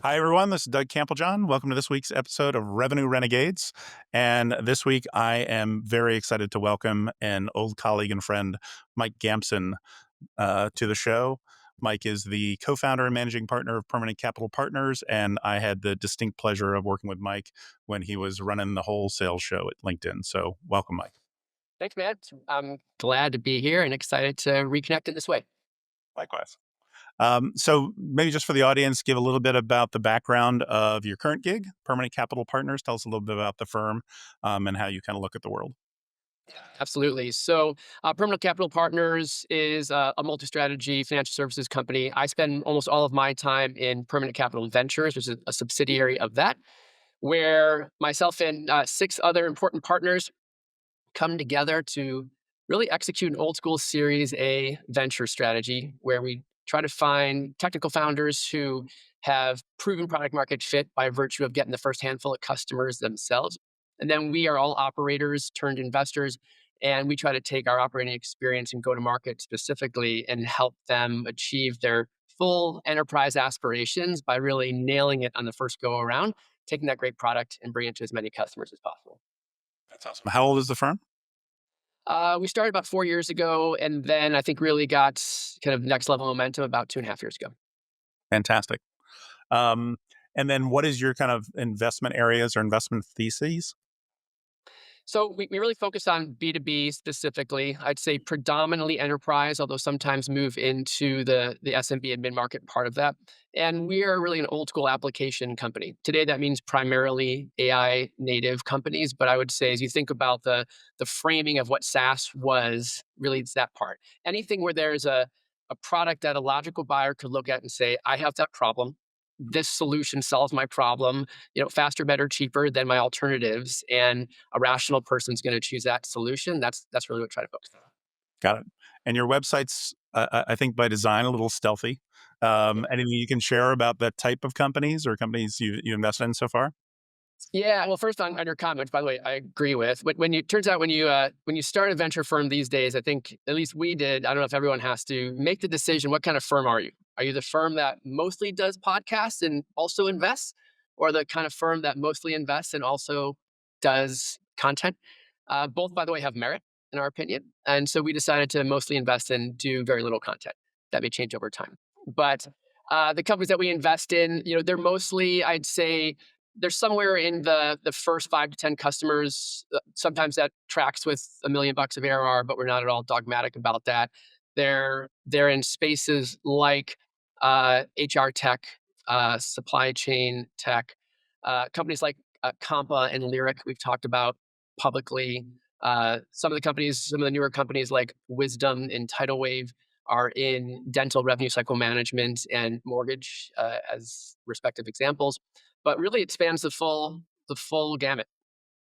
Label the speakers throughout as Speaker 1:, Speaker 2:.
Speaker 1: Hi, everyone. This is Doug Campbell-John. Welcome to this week's episode of Revenue Renegades. And this week, I am very excited to welcome an old colleague and friend, Mike Gampson, to the show. Mike is the co-founder and managing partner of Permanent Capital Partners, and I had the distinct pleasure of working with Mike when he was running the whole sales show at LinkedIn. So welcome, Mike.
Speaker 2: Thanks, man. I'm glad to be here and excited to reconnect in this way.
Speaker 1: Likewise. So maybe just for the audience, give a little bit about the background of your current gig, Permanent Capital Partners. Tell us a little bit about the firm and how you kind of look at the world.
Speaker 2: Absolutely. Permanent Capital Partners is a multi strategy financial services company. I spend almost all of my time in Permanent Capital Ventures, which is a subsidiary of that, where myself and six other important partners come together to really execute an old school Series A venture strategy where we try to find technical founders who have proven product market fit by virtue of getting the first handful of customers themselves. And then we are all operators turned investors. And we try to take our operating experience and go to market specifically and help them achieve their full enterprise aspirations by really nailing it on the first go around, taking that great product and bringing it to as many customers as possible.
Speaker 1: That's awesome. How old is the firm?
Speaker 2: We started about 4 years ago, and then I think really got kind of next level momentum about 2.5 years ago.
Speaker 1: Fantastic. Um, and then what is your kind of investment areas or investment theses?
Speaker 2: So we really focus on B2B specifically. I'd say predominantly enterprise, although sometimes move into the SMB and mid-market part of that. And we are really an old school application company. Today, that means primarily AI native companies. But I would say as you think about the framing of what SaaS was, really it's that part. Anything where there's a product that a logical buyer could look at and say, I have that problem. This solution solves my problem, faster, better, cheaper than my alternatives. And a rational person's going to choose that solution. That's really what I try to focus on.
Speaker 1: Got it. And your website's, I think by design, a little stealthy. Anything you can share about the type of companies or companies you invested in so far?
Speaker 2: Yeah, well, first on your comments, by the way, I agree with. When you turns out when you start a venture firm these days, I think at least we did. I don't know if everyone has to make the decision. What kind of firm are you? Are you the firm that mostly does podcasts and also invests, or the kind of firm that mostly invests and also does content? Both, by the way, have merit in our opinion, and so we decided to mostly invest and do very little content. That may change over time, but the companies that we invest in, they're mostly, I'd say there's somewhere in the first 5 to 10 customers. Sometimes that tracks with $1 million of ARR, but we're not at all dogmatic about that. They're in spaces like HR tech, supply chain tech, companies like Compa and Lyric. We've talked about publicly. Some of the newer companies like Wisdom and Tidal Wave are in dental revenue cycle management and mortgage as respective examples. But really, it spans the full gamut.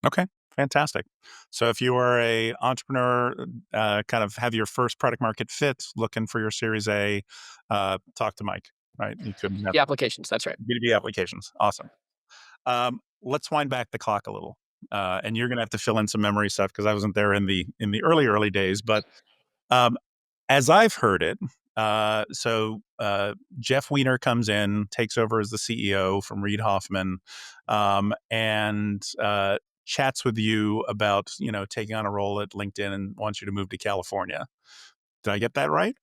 Speaker 1: Okay, fantastic. So if you are a entrepreneur, kind of have your first product market fit, looking for your Series A, talk to Mike, right? You could have
Speaker 2: The applications, that's right.
Speaker 1: B2B applications. Awesome. Let's wind back the clock a little. And you're going to have to fill in some memory stuff because I wasn't there in the early days. But um, as I've heard it, Jeff Weiner comes in, takes over as the CEO from Reid Hoffman, and chats with you about taking on a role at LinkedIn and wants you to move to California. Did I get that right?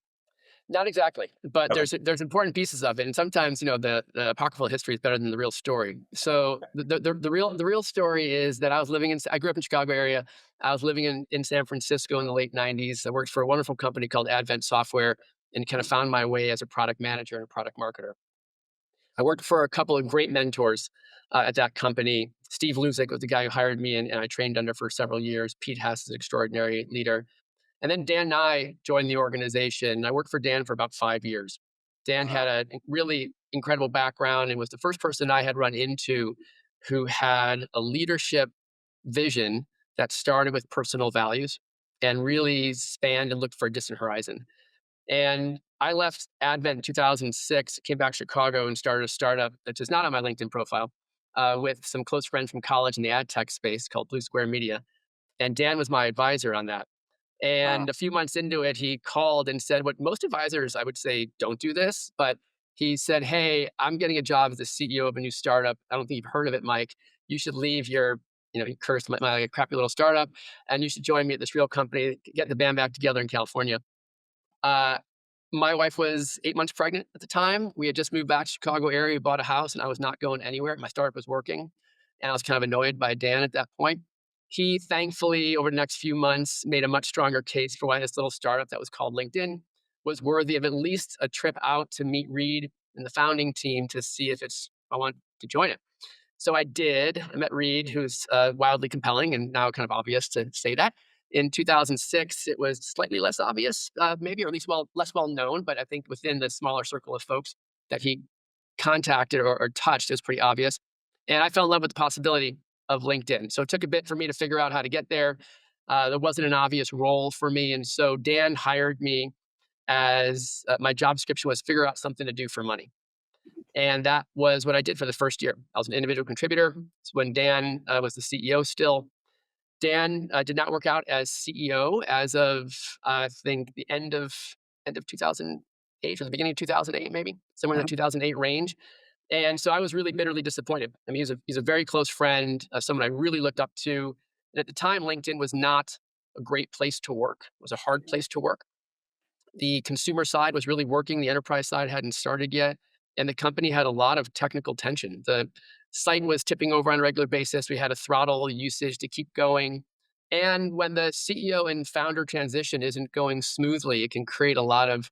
Speaker 2: Not exactly, but
Speaker 1: Okay.
Speaker 2: there's important pieces of it, and sometimes the apocryphal history is better than the real story. So the real story is that I grew up in Chicago area. I was living in San Francisco in the late '90s. I worked for a wonderful company called Advent Software, and kind of found my way as a product manager and a product marketer. I worked for a couple of great mentors at that company. Steve Luzik was the guy who hired me, and I trained under for several years. Pete Hess is an extraordinary leader. And then Dan Nye joined the organization. I worked for Dan for about 5 years. Dan
Speaker 1: Wow.
Speaker 2: had a really incredible background and was the first person I had run into who had a leadership vision that started with personal values and really spanned and looked for a distant horizon. And I left Advent in 2006, came back to Chicago and started a startup that is not on my LinkedIn profile with some close friends from college in the ad tech space called Blue Square Media. And Dan was my advisor on that.
Speaker 1: Wow.
Speaker 2: And a few months into it, he called and said, what most advisors, I would say, don't do this, but He said, "Hey, I'm getting a job as the CEO of a new startup. I don't think you've heard of it, Mike. You should leave your, he cursed my crappy little startup, and you should join me at this real company, get the band back together in California." Uh, my wife was 8 months pregnant at the time. We had just moved back to Chicago area, bought a house, and I was not going anywhere. My startup was working, and I was kind of annoyed by Dan at that point. He thankfully, over the next few months, made a much stronger case for why this little startup that was called LinkedIn was worthy of at least a trip out to meet Reed and the founding team to see if I want to join it. So I did. I met Reed, who's wildly compelling and now kind of obvious to say that. In 2006, it was slightly less obvious, maybe, or at least less well known. But I think within the smaller circle of folks that he contacted or touched, it was pretty obvious. And I fell in love with the possibility of LinkedIn. So it took a bit for me to figure out how to get there. There wasn't an obvious role for me, and so Dan hired me as my job description was figure out something to do for money. And that was what I did for the first year. I was an individual contributor. It's when Dan was the CEO still. Dan did not work out as CEO as of I think the end of 2008 or the beginning of 2008, maybe somewhere in the
Speaker 1: Mhm.
Speaker 2: 2008 range. And so I was really bitterly disappointed. I mean, he's a very close friend, someone I really looked up to. And at the time, LinkedIn was not a great place to work. It was a hard place to work. The consumer side was really working. The enterprise side hadn't started yet. And the company had a lot of technical tension. The site was tipping over on a regular basis. We had to throttle usage to keep going. And when the CEO and founder transition isn't going smoothly, it can create a lot of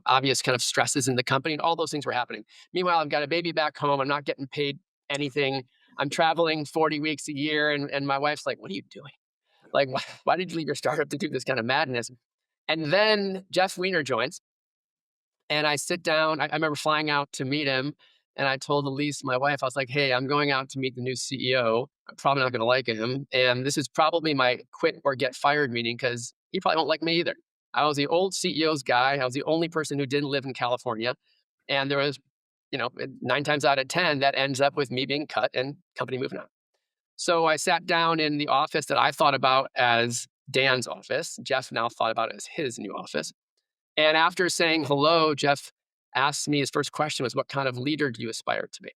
Speaker 2: obvious kind of stresses in the company. And all those things were happening. Meanwhile, I've got a baby back home. I'm not getting paid anything. I'm traveling 40 weeks a year. And my wife's like, "What are you doing? Like, why did you leave your startup to do this kind of madness?" And then Jeff Weiner joins, and I sit down. I remember flying out to meet him, and I told Elise, my wife, I was like, "Hey, I'm going out to meet the new CEO. I'm probably not going to like him, and this is probably my quit or get fired meeting because he probably won't like me either." I was the old CEO's guy. I was the only person who didn't live in California, and there was, 9 times out of 10 that ends up with me being cut and company moving on. So I sat down in the office that I thought about as Dan's office. Jeff now thought about it as his new office. And after saying hello, Jeff asked me, his first question was, "What kind of leader do you aspire to be?"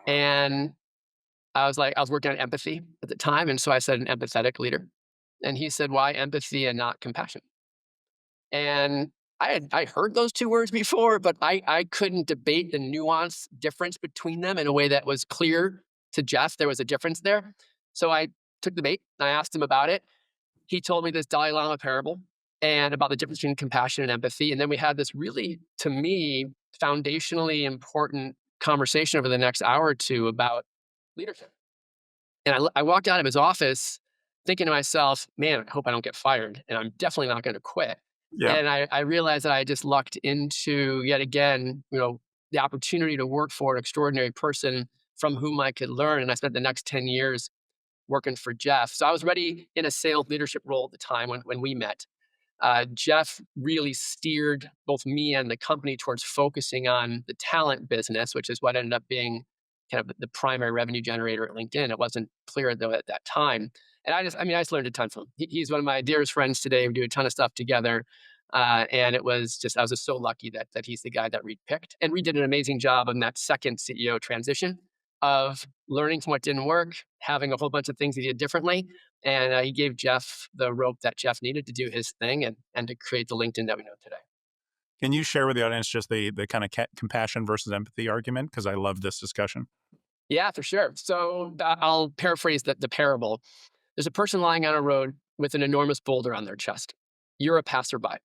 Speaker 2: And I was like, I was working on empathy at the time. And so I said, an empathetic leader. And he said, "Why empathy and not compassion?" And I heard those two words before, but I couldn't debate the nuance difference between them in a way that was clear to Jeff. There was a difference there. So I took the bait and I asked him about it. He told me this Dalai Lama parable and about the difference between compassion and empathy. And then we had this really, to me, foundationally important conversation over the next hour or two about leadership. And I walked out of his office thinking to myself, man, I hope I don't get fired. And I'm definitely not going to quit.
Speaker 1: Yeah.
Speaker 2: And I realized that I just lucked into, yet again, the opportunity to work for an extraordinary person from whom I could learn. And I spent the next 10 years working for Jeff. So I was ready in a sales leadership role at the time when we met. Jeff really steered both me and the company towards focusing on the talent business, which is what ended up being kind of the primary revenue generator at LinkedIn. It wasn't clear though at that time. And I just learned a ton from him. He's one of my dearest friends today. We do a ton of stuff together. And I was just so lucky that he's the guy that Reed picked. And Reed did an amazing job on that second CEO transition of learning from what didn't work, having a whole bunch of things he did differently, and he gave Jeff the rope that Jeff needed to do his thing and to create the LinkedIn that we know today.
Speaker 1: Can you share with the audience just the kind of compassion versus empathy argument? Because I love this discussion.
Speaker 2: Yeah, for sure. So I'll paraphrase the parable. There's a person lying on a road with an enormous boulder on their chest. You're a passerby.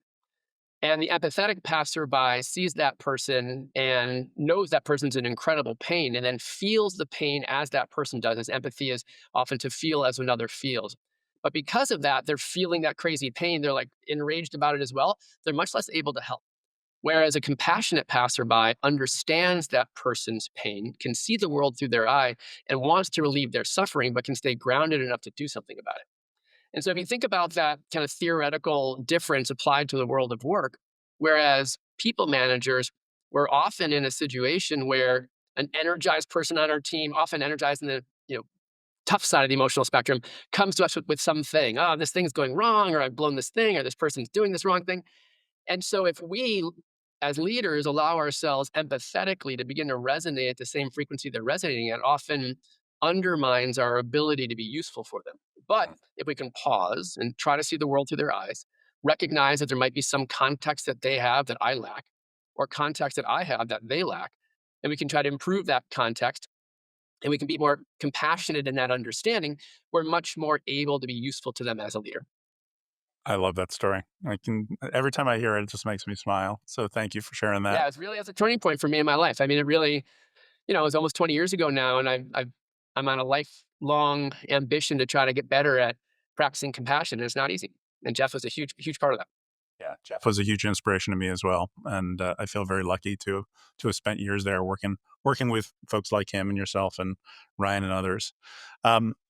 Speaker 2: And the empathetic passerby sees that person and knows that person's in incredible pain and then feels the pain as that person does, as empathy is often to feel as another feels. But because of that, they're feeling that crazy pain. They're like enraged about it as well. They're much less able to help. Whereas a compassionate passerby understands that person's pain, can see the world through their eye, and wants to relieve their suffering, but can stay grounded enough to do something about it. And so if you think about that kind of theoretical difference applied to the world of work, whereas people managers were often in a situation where an energized person on our team, often energized in the tough side of the emotional spectrum, comes to us with something. Oh, this thing's going wrong, or I've blown this thing, or this person's doing this wrong thing. And so if we as leaders allow ourselves empathetically to begin to resonate at the same frequency they're resonating at often undermines our ability to be useful for them. But if we can pause and try to see the world through their eyes, recognize that there might be some context that they have that I lack, or context that I have that they lack, and we can try to improve that context and we can be more compassionate in that understanding, we're much more able to be useful to them as a leader.
Speaker 1: I love that story. I can every time I hear it, it just makes me smile. So thank you for sharing that.
Speaker 2: Yeah, it's really as a turning point for me in my life. I mean, it really, it was almost 20 years ago now, and I'm on a lifelong ambition to try to get better at practicing compassion, and it's not easy. And Jeff was a huge part of that.
Speaker 1: Yeah, Jeff was a huge inspiration to me as well, and I feel very lucky to have spent years there working with folks like him and yourself and Ryan and others.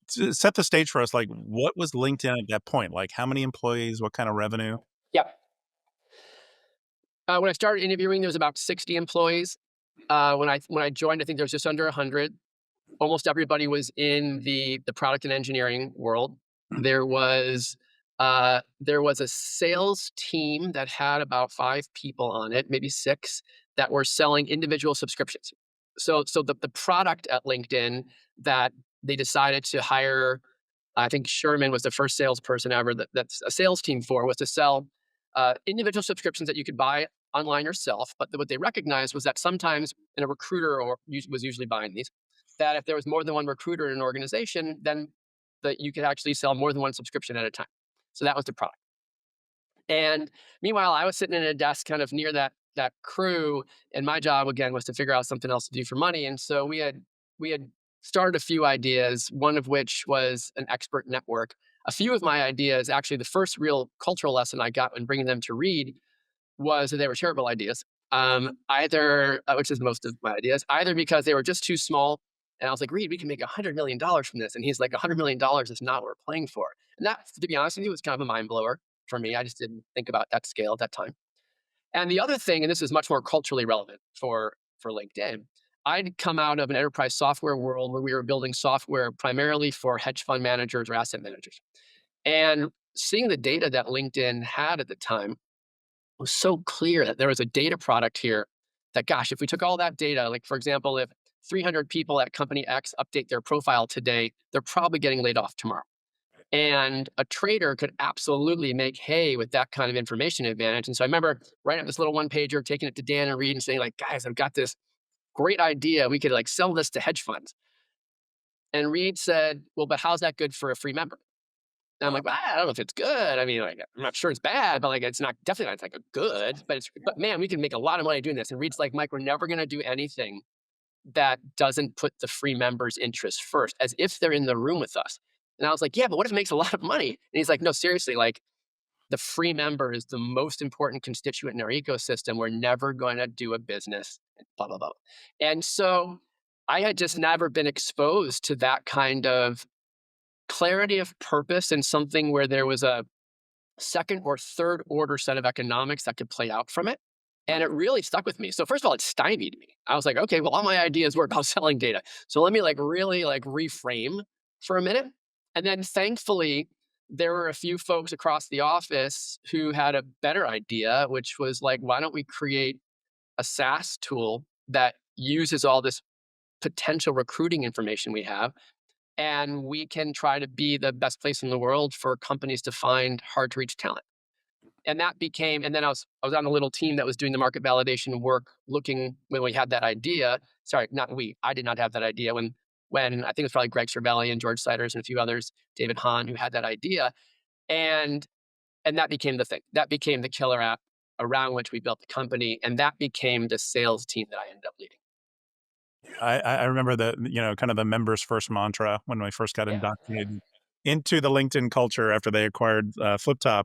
Speaker 1: To set the stage for us, like what was LinkedIn at that point? Like how many employees? What kind of revenue?
Speaker 2: Yeah. When I started interviewing, there was about 60 employees. When I joined, I think there was just under 100. Almost everybody was in the product and engineering world. There was a sales team that had about 5 people on it, maybe 6, that were selling individual subscriptions. So the product at LinkedIn that they decided to hire, I think Sherman was the first salesperson ever that's a sales team for, was to sell individual subscriptions that you could buy online yourself. But what they recognized was that sometimes, and a recruiter was usually buying these, that if there was more than one recruiter in an organization, then that you could actually sell more than one subscription at a time. So that was the product. And meanwhile, I was sitting in a desk kind of near that crew, and my job again was to figure out something else to do for money. And so we had started a few ideas, one of which was an expert network. A few of my ideas, actually, the first real cultural lesson I got when bringing them to Reed was that they were terrible ideas. Either, which is most of my ideas, either because they were just too small. And I was like, Reed, we can make $100 million from this. And he's like, $100 million is not what we're playing for. And that, to be honest with you, was kind of a mind blower for me. I just didn't think about that scale at that time. And the other thing, and this is much more culturally relevant for LinkedIn, I'd come out of an enterprise software world where we were building software primarily for hedge fund managers or asset managers. And seeing the data that LinkedIn had at the time was so clear that there was a data product here that, gosh, if we took all that data, like for example, if 300 people at company X update their profile today, they're probably getting laid off tomorrow. And a trader could absolutely make hay with that kind of information advantage. And so I remember writing up this little one pager, taking it to Dan and Reed and saying, like, guys, I've got this great idea. We could like sell this to hedge funds. And Reed said, well, but how's that good for a free member? And I'm like, well, I don't know if it's good. I mean, like, I'm not sure it's bad, but like, it's not definitely not like a good, but man, we can make a lot of money doing this. And Reed's like, Mike, we're never going to do anything that doesn't put the free members' interests first, as if they're in the room with us. And I was like, yeah, but what if it makes a lot of money? And he's like, no, seriously, like the free member is the most important constituent in our ecosystem. We're never going to do a business, blah, blah, blah. And so I had just never been exposed to that kind of clarity of purpose and something where there was a second or third order set of economics that could play out from it. And it really stuck with me. So first of all, it stymied me. I was like, okay, well, all my ideas were about selling data. So let me like really like reframe for a minute. And then thankfully, there were a few folks across the office who had a better idea, which was like, why don't we create a SaaS tool that uses all this potential recruiting information we have, and we can try to be the best place in the world for companies to find hard to reach talent. And that became, and then I was on a little team that was doing the market validation work, looking when we had that idea. Sorry, not we. I did not have that idea when I think it was probably Greg Cervelli and George Siders and a few others, David Hahn, who had that idea, and that became the thing. That became the killer app around which we built the company, and that became the sales team that I ended up leading.
Speaker 1: I remember the, kind of the members first mantra when I first got
Speaker 2: Yeah,
Speaker 1: indoctrinated into the LinkedIn culture after they acquired FlipTop.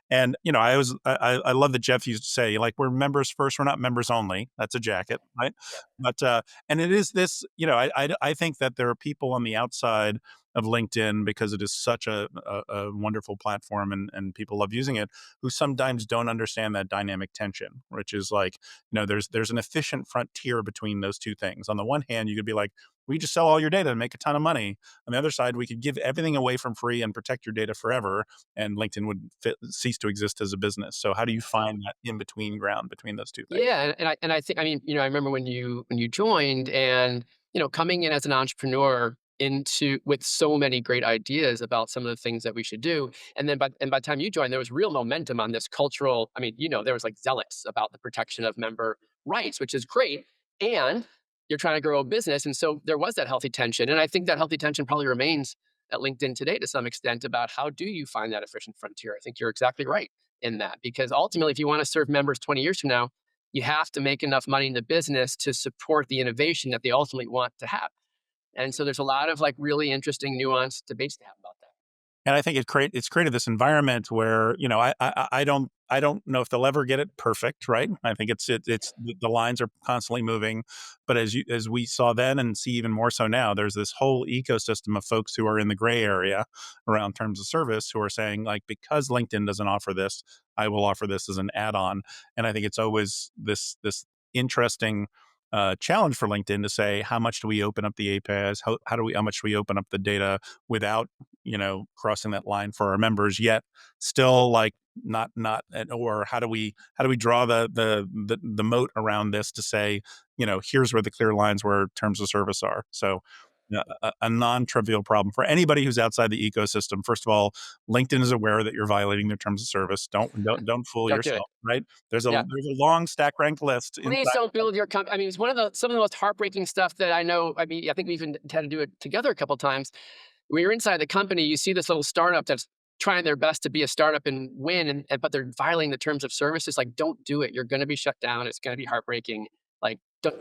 Speaker 1: And, I love that Jeff used to say, like, we're members first, we're not members only. That's a jacket, right?
Speaker 2: yeah,
Speaker 1: But, and it is this, I think that there are people on the outside of LinkedIn because it is such a wonderful platform and people love using it, who sometimes don't understand that dynamic tension, which is like, there's an efficient frontier between those two things. On the one hand, you could be like, we just sell all your data and make a ton of money. On the other side, we could give everything away from free and protect your data forever, and LinkedIn would cease to exist as a business. So how do you find that in between ground between those two things?
Speaker 2: Yeah, and I think, I mean, I remember when you joined, and coming in as an entrepreneur into with so many great ideas about some of the things that we should do, and then by the time you joined, there was real momentum on this cultural. I mean, there was like zealots about the protection of member rights, which is great, and you're trying to grow a business, and so there was that healthy tension, and I think that healthy tension probably remains at LinkedIn today to some extent about how do you find that efficient frontier. I think you're exactly right in that, because ultimately, if you want to serve members 20 years from now, you have to make enough money in the business to support the innovation that they ultimately want to have. And so there's a lot of like really interesting nuanced debates to have about that.
Speaker 1: And I think it's created this environment where, I don't know if they'll ever get it perfect, right? I think it's the lines are constantly moving, but as we saw then and see even more so now, there's this whole ecosystem of folks who are in the gray area around terms of service who are saying, like, because LinkedIn doesn't offer this, I will offer this as an add-on. And I think it's always this interesting challenge for LinkedIn to say, how much do we open up the APIs? How much do we open up the data without crossing that line for our members, yet still like not or how do we draw the moat around this to say, here's where the clear lines where terms of service are. So a non-trivial problem for anybody who's outside the ecosystem. First of all, LinkedIn is aware that you're violating their terms of service. Don't fool
Speaker 2: Don't do it.
Speaker 1: yourself, right? there's a
Speaker 2: Yeah.
Speaker 1: there's a long stack rank list
Speaker 2: Please
Speaker 1: inside.
Speaker 2: don't build your company. I mean, it's one of the some of the most heartbreaking stuff that I know. I mean, I think we even had to do it together a couple of times. When you're inside the company, you see this little startup that's trying their best to be a startup and win, but they're violating the terms of services. Like, don't do it. You're going to be shut down. It's going to be heartbreaking. Like, don't.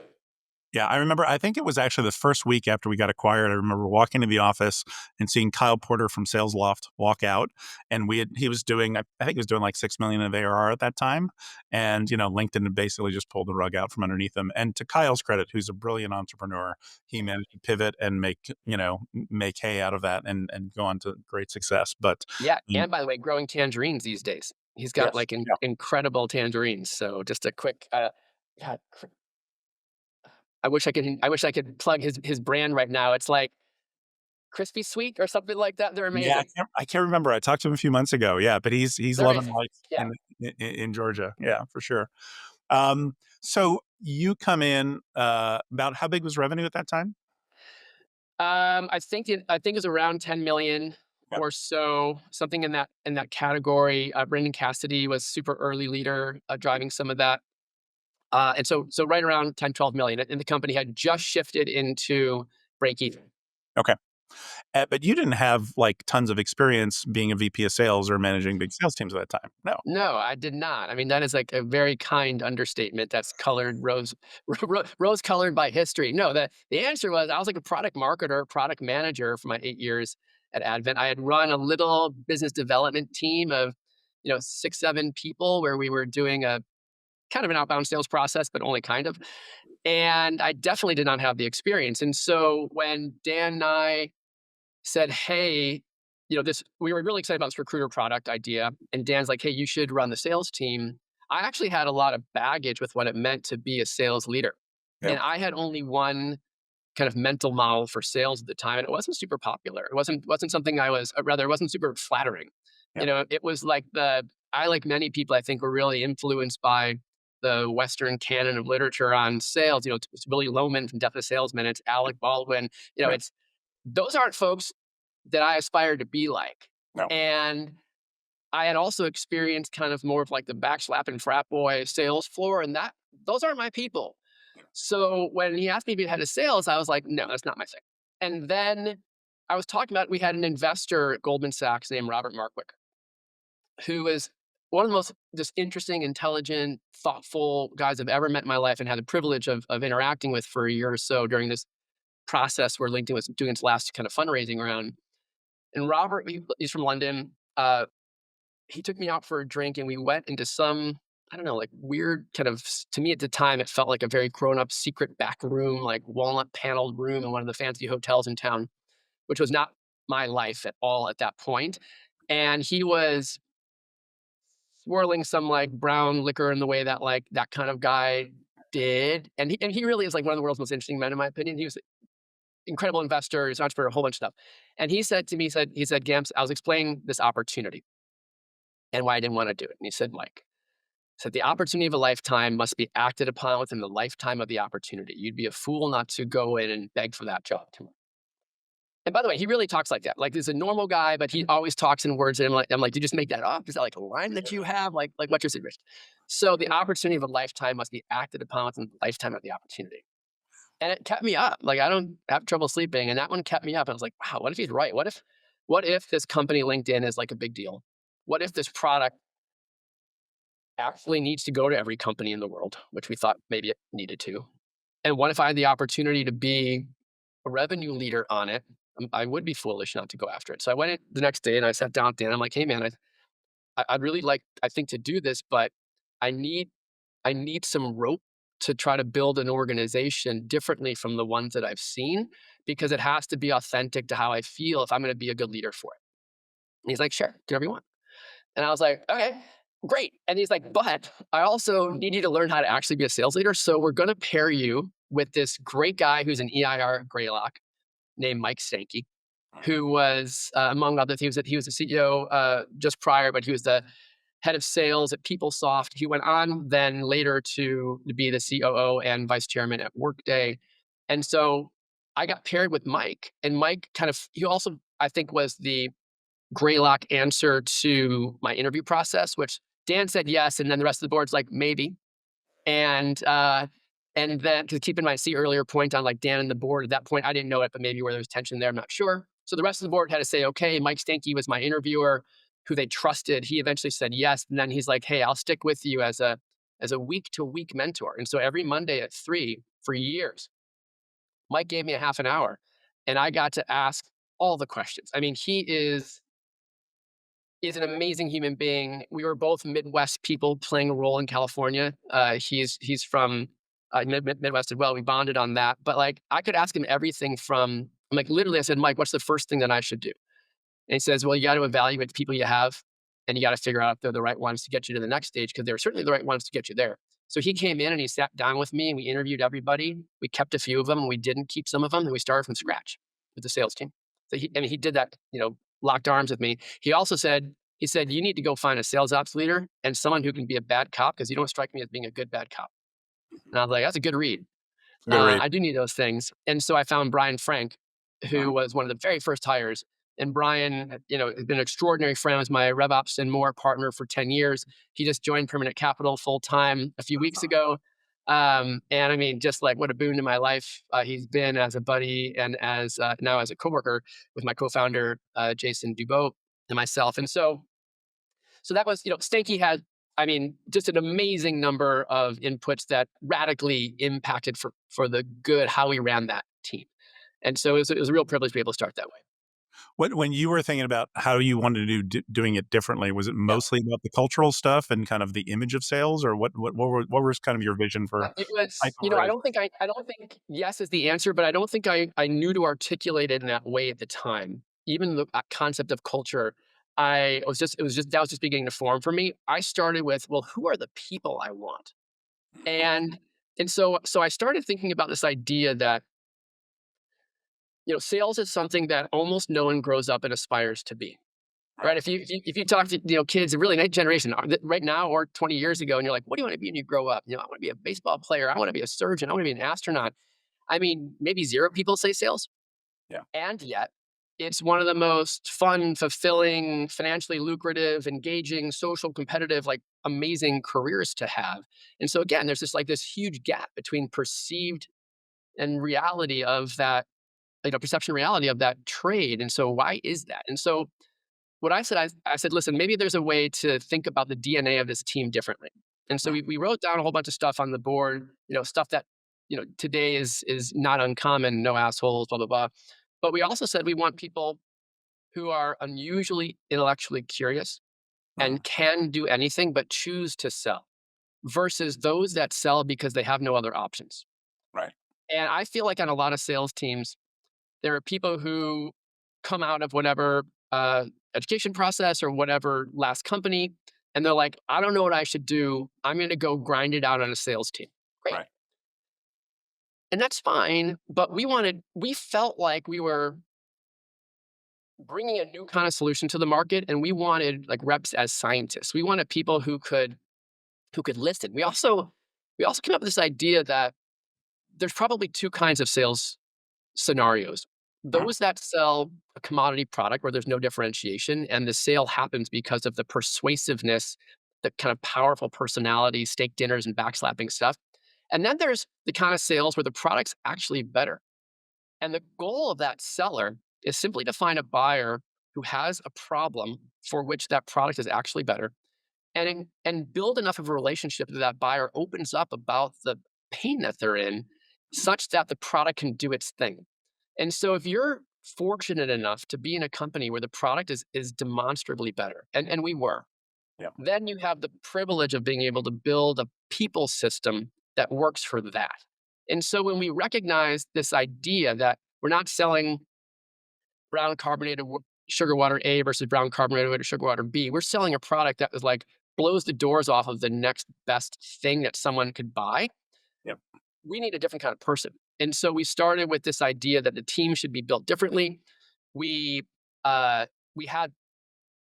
Speaker 1: Yeah, I remember. I think it was actually the first week after we got acquired. I remember walking to the office and seeing Kyle Porter from Sales Loft walk out, and he was doing, I think he was doing like 6 million of ARR at that time, and LinkedIn had basically just pulled the rug out from underneath him. And to Kyle's credit, who's a brilliant entrepreneur, he managed to pivot and make hay out of that and go on to great success. But
Speaker 2: Yeah,
Speaker 1: mm,
Speaker 2: and by the way, growing tangerines these days. He's got
Speaker 1: yes,
Speaker 2: like
Speaker 1: yeah,
Speaker 2: incredible tangerines. So just a quick, God, I wish I could plug his brand right now. It's like Crispy Sweet or something like that. They're
Speaker 1: yeah,
Speaker 2: amazing.
Speaker 1: I can't remember. I talked to him a few months ago. Yeah, but he's
Speaker 2: They're
Speaker 1: loving
Speaker 2: amazing.
Speaker 1: life
Speaker 2: Yeah.
Speaker 1: in Georgia. Yeah, for sure. So you come in, about how big was revenue at that time?
Speaker 2: I think it's around 10 million
Speaker 1: Yeah.
Speaker 2: or so, something in that category. Brendan Cassidy was super early leader, driving some of that. And so right around 10, 12 million. And the company had just shifted into break even.
Speaker 1: Okay. But you didn't have like tons of experience being a VP of sales or managing big sales teams at that time. No.
Speaker 2: No, I did not. I mean, that is like a very kind understatement that's colored rose colored by history. No, the answer was I was like a product marketer, product manager for my 8 years at Advent. I had run a little business development team of, 6, 7 people where we were doing a kind of an outbound sales process, but only kind of. And I definitely did not have the experience. And so when Dan and I said, "Hey, this," we were really excited about this recruiter product idea, and Dan's like, "Hey, you should run the sales team." I actually had a lot of baggage with what it meant to be a sales leader,
Speaker 1: Yeah.
Speaker 2: and I had only one kind of mental model for sales at the time, and it wasn't super popular. It wasn't something I was, rather, it wasn't super flattering.
Speaker 1: Yeah.
Speaker 2: It was like I, like many people, I think, were really influenced by the Western canon of literature on sales. It's Willie Loman from Death of a Salesman. It's Alec Baldwin.
Speaker 1: Right.
Speaker 2: It's those aren't folks that I aspired to be like.
Speaker 1: No.
Speaker 2: And I had also experienced kind of more of like the backslapping frat boy sales floor, and that those aren't my people. So when he asked me to be head of sales, I was like, no, that's not my thing. And then I was talking about, we had an investor at Goldman Sachs named Robert Markwick, who is one of the most just interesting, intelligent, thoughtful guys I've ever met in my life and had the privilege of interacting with for a year or so during this process where LinkedIn was doing its last kind of fundraising round. And Robert, he's from London. He took me out for a drink, and we went into some, I don't know, like weird kind of, to me at the time, it felt like a very grown up secret back room, like walnut paneled room in one of the fancy hotels in town, which was not my life at all at that point. And he was swirling some like brown liquor in the way that like that kind of guy did. And he really is like one of the world's most interesting men, in my opinion. He was an incredible investor, he's an entrepreneur, a whole bunch of stuff. And he said to me, he said, Gamps, I was explaining this opportunity and why I didn't want to do it. And he said, Mike, said the opportunity of a lifetime must be acted upon within the lifetime of the opportunity. You'd be a fool not to go in and beg for that job tomorrow. And by the way, he really talks like that. Like he's a normal guy, but he always talks in words. And I'm like, did you just make that up? Is that like a line that you have? Like what's your secret? So the opportunity of a lifetime must be acted upon within the lifetime of the opportunity. And it kept me up. Like I don't have trouble sleeping. And that one kept me up. And I was like, wow, what if he's right? What if this company LinkedIn is like a big deal? What if this product actually needs to go to every company in the world, which we thought maybe it needed to? And what if I had the opportunity to be a revenue leader on it? I would be foolish not to go after it. So I went in the next day and I sat down with Dan. I'm like, hey man, I'd really like, I think, to do this, but I need I need some rope to try to build an organization differently from the ones that I've seen, because it has to be authentic to how I feel if I'm going to be a good leader for it. And he's like, sure, do whatever you want. And I was like, okay, great. And he's like, but I also need you to learn how to actually be a sales leader. So we're going to pair you with this great guy who's an EIR Greylock named Mike Stanky, who was, among other things, that he was the CEO just prior, but he was the head of sales at PeopleSoft. He went on then later to be the COO and vice chairman at Workday. And so I got paired with Mike, and Mike kind of, he also, I think, was the Greylock answer to my interview process, which Dan said yes, and then the rest of the board's like maybe. And and then to keep in mind, see earlier point on like Dan and the board, at that point I didn't know it, but maybe where there was tension there, I'm not sure. So the rest of the board had to say, okay, Mike Stanky was my interviewer who they trusted. He eventually said yes. And then he's like, hey, I'll stick with you as a week to week mentor. And so every Monday at 3 for years, Mike gave me a half an hour and I got to ask all the questions. I mean, he's an amazing human being. We were both Midwest people playing a role in California. He's from Midwest as well. We bonded on that. But like, I could ask him everything from like literally. I said, Mike, what's the first thing that I should do? And he says, well, you got to evaluate the people you have, and you got to figure out if they're the right ones to get you to the next stage, because they're certainly the right ones to get you there. So he came in and he sat down with me and we interviewed everybody. We kept a few of them and we didn't keep some of them, and we started from scratch with the sales team. So he did that, locked arms with me. He said, you need to go find a sales ops leader and someone who can be a bad cop, because you don't strike me as being a good bad cop. And I was like, that's a good read.
Speaker 1: Good read.
Speaker 2: I do need those things. And so I found Brian Frank, who was one of the very first hires. And Brian, has been an extraordinary friend, was my RevOps and more partner for 10 years. He just joined Permanent Capital full time a few weeks ago. And I mean, just like what a boon to my life he's been as a buddy and as now as a coworker with my co-founder, Jason Dubois, and myself. And so that was, Stanky had, I mean, just an amazing number of inputs that radically impacted for the good how we ran that team. And so it was a real privilege to be able to start that way.
Speaker 1: When you were thinking about how you wanted to doing it differently, was it
Speaker 2: Yeah.
Speaker 1: mostly about the cultural stuff and kind of the image of sales, or what was kind of your vision for
Speaker 2: It was,
Speaker 1: type of organization?
Speaker 2: I don't think yes is the answer, but I don't think I knew to articulate it in that way at the time. Even the concept of culture, that was just beginning to form for me. I started with, well, who are the people I want? And so I started thinking about this idea that, sales is something that almost no one grows up and aspires to be. Right? If you talk to kids, really next generation right now or 20 years ago, and you're like, what do you want to be when you grow up? I want to be a baseball player. I want to be a surgeon. I want to be an astronaut. I mean, maybe zero people say sales,
Speaker 1: Yeah.
Speaker 2: and yet it's one of the most fun, fulfilling, financially lucrative, engaging, social, competitive, like amazing careers to have. And so again, there's this huge gap between perceived and reality of that, perception reality of that trade. And so why is that? And so what I said, listen, maybe there's a way to think about the DNA of this team differently. And so we wrote down a whole bunch of stuff on the board, stuff that, today is not uncommon, no assholes, blah, blah, blah. But we also said we want people who are unusually intellectually curious
Speaker 1: Mhm.
Speaker 2: and can do anything but choose to sell, versus those that sell because they have no other options.
Speaker 1: Right.
Speaker 2: And I feel like on a lot of sales teams, there are people who come out of whatever education process or whatever last company, and they're like, I don't know what I should do. I'm going to go grind it out on a sales team. Great.
Speaker 1: Right.
Speaker 2: And that's fine. But we felt like we were bringing a new kind of solution to the market, and we wanted like reps as scientists. We wanted people who could listen. We also came up with this idea that there's probably two kinds of sales scenarios.
Speaker 1: Mhm.
Speaker 2: Those that sell a commodity product where there's no differentiation and the sale happens because of the persuasiveness, the kind of powerful personality, steak dinners and backslapping stuff. And then there's the kind of sales where the product's actually better. And the goal of that seller is simply to find a buyer who has a problem for which that product is actually better and build enough of a relationship that that buyer opens up about the pain that they're in such that the product can do its thing. And so if you're fortunate enough to be in a company where the product is demonstrably better, and we were,
Speaker 1: Yeah.
Speaker 2: then you have the privilege of being able to build a people system that works for that. And so when we recognize this idea that we're not selling brown carbonated sugar water A versus brown carbonated sugar water B, we're selling a product that is like blows the doors off of the next best thing that someone could buy.
Speaker 1: Yep.
Speaker 2: We need a different kind of person. And so we started with this idea that the team should be built differently. We uh we had,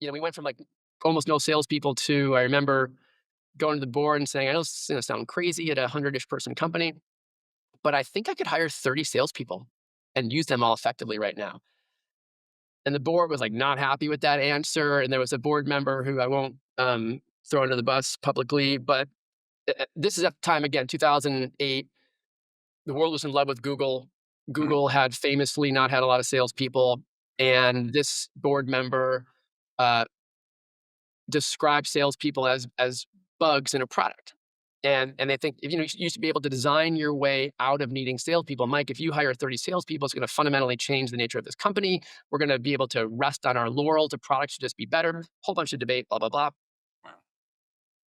Speaker 2: we went from like almost no salespeople to I remember going to the board and saying, I know this is gonna sound crazy at a 100-ish person company, but I think I could hire 30 salespeople and use them all effectively right now. And the board was like not happy with that answer. And there was a board member who I won't throw under the bus publicly, but this is at the time again, 2008. The world was in love with Google.
Speaker 1: Mhm.
Speaker 2: Google had famously not had a lot of salespeople, and this board member uh, described salespeople as bugs in a product. And they think if you used to be able to design your way out of needing salespeople, Mike, if you hire 30 salespeople, it's going to fundamentally change the nature of this company. We're going to be able to rest on our laurels. The product should just be better. Whole bunch of debate, blah blah blah.
Speaker 1: Wow.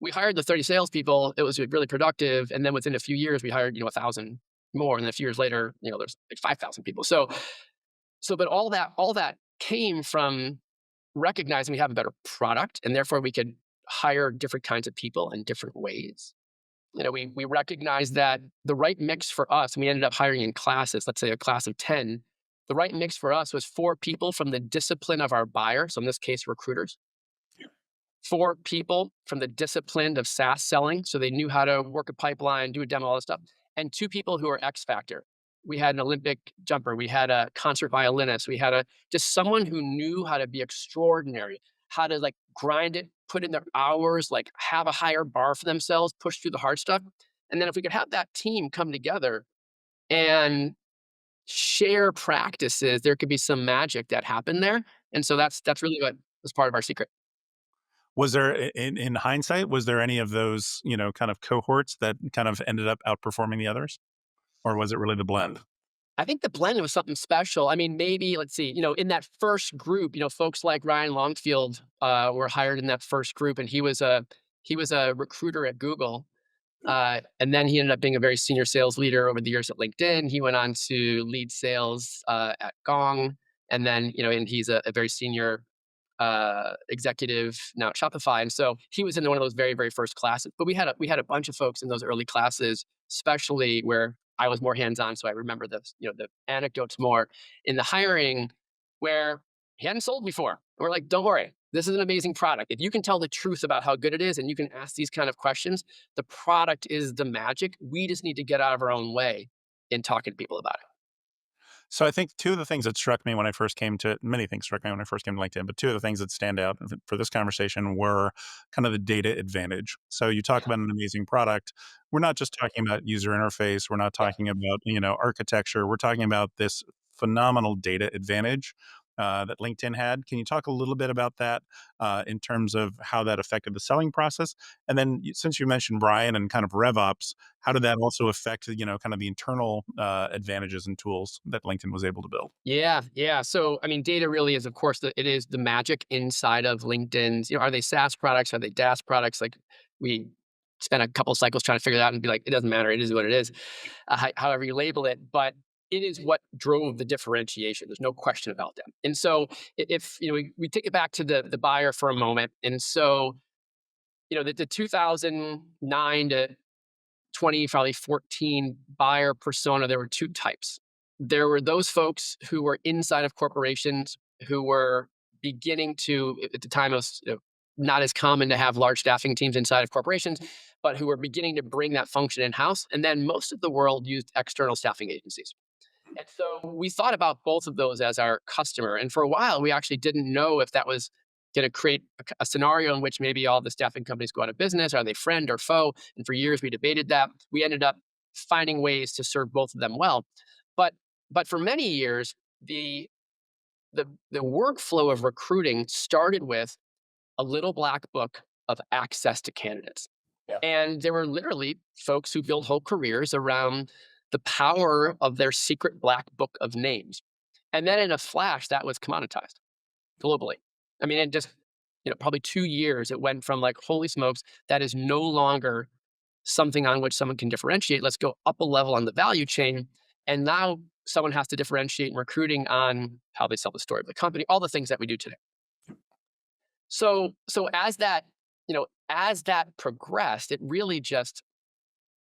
Speaker 2: We hired the 30 salespeople. It was really productive, and then within a few years, we hired 1,000 more, and then a few years later, there's like 5,000 people. But all that came from recognizing we have a better product, and therefore we could hire different kinds of people in different ways. We recognized that the right mix for us, and we ended up hiring in classes, let's say a class of 10. The right mix for us was 4 people from the discipline of our buyer. So in this case, recruiters,
Speaker 1: Yeah.
Speaker 2: 4 people from the discipline of SaaS selling. So they knew how to work a pipeline, do a demo, all this stuff. And 2 people who are X Factor. We had an Olympic jumper. We had a concert violinist. We had just someone who knew how to be extraordinary, how to like grind it, put in their hours, like have a higher bar for themselves, push through the hard stuff. And then if we could have that team come together and share practices, there could be some magic that happened there. And so that's really what was part of our secret.
Speaker 1: Was there in hindsight, was there any of those, kind of cohorts that kind of ended up outperforming the others? Or was it really the blend?
Speaker 2: I think the blend was something special. I mean, maybe let's see, in that first group, folks like Ryan Longfield were hired in that first group, and he was a recruiter at Google, and then he ended up being a very senior sales leader over the years at LinkedIn. He went on to lead sales at Gong, and then and he's a very senior executive now at Shopify. And so he was in one of those very, very first classes. But we had a bunch of folks in those early classes, especially where I was more hands-on. So I remember the anecdotes more in the hiring where he hadn't sold before. We're like, don't worry, this is an amazing product. If you can tell the truth about how good it is and you can ask these kind of questions, the product is the magic. We just need to get out of our own way in talking to people about it.
Speaker 1: So I think two of the things that struck me when I first came to many things struck me when I first came to LinkedIn, but two of the things that stand out for this conversation were kind of the data advantage. So you talk
Speaker 2: Yeah.
Speaker 1: about an amazing product. We're not just talking about user interface. We're not
Speaker 2: Yeah.
Speaker 1: talking about, architecture. We're talking about this phenomenal data advantage that LinkedIn had. Can you talk a little bit about that in terms of how that affected the selling process? And then since you mentioned Brian and kind of RevOps, how did that also affect, kind of the internal advantages and tools that LinkedIn was able to build?
Speaker 2: Yeah, yeah. So, I mean, data really is, of course, it is the magic inside of LinkedIn's. Are they SaaS products? Are they DaaS products? Like we spent a couple cycles trying to figure that out and be like, it doesn't matter. It is what it is, however you label it. But it is what drove the differentiation. There's no question about that. And so if we take it back to the buyer for a moment, and so the 2009 to 20, probably 14 buyer persona, there were two types. There were those folks who were inside of corporations who were beginning to, at the time, it was not as common to have large staffing teams inside of corporations, but who were beginning to bring that function in house. And then most of the world used external staffing agencies. And so we thought about both of those as our customer. And for a while, we actually didn't know if that was going to create a scenario in which maybe all the staffing companies go out of business. Are they friend or foe? And for years, we debated that. We ended up finding ways to serve both of them well. But for many years, the workflow of recruiting started with a little black book of access to candidates.
Speaker 1: Yeah.
Speaker 2: And there were literally folks who built whole careers around the power of their secret black book of names. And then in a flash, that was commoditized globally. I mean, in just probably 2 years, it went from like, holy smokes, that is no longer something on which someone can differentiate. Let's go up a level on the value chain. And now someone has to differentiate in recruiting on how they sell the story of the company, all the things that we do today. So as that progressed, it really just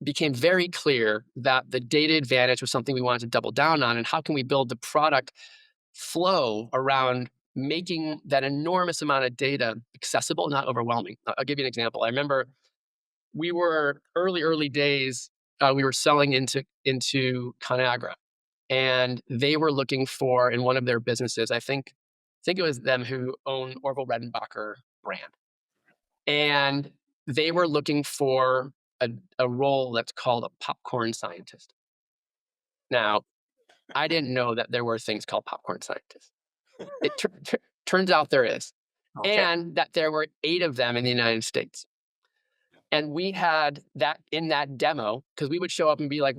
Speaker 2: became very clear that the data advantage was something we wanted to double down on. And how can we build the product flow around making that enormous amount of data accessible, not overwhelming? I'll give you an example. I remember we were early days, we were selling into Conagra, and they were looking for, in one of their businesses, I think it was them who own Orville Redenbacher brand. And they were looking for a role that's called a popcorn scientist. Now, I didn't know that there were things called popcorn scientists. It turns out there is.
Speaker 1: Okay.
Speaker 2: And that there were 8 of them in the United States. And we had that in that demo, because we would show up and be like,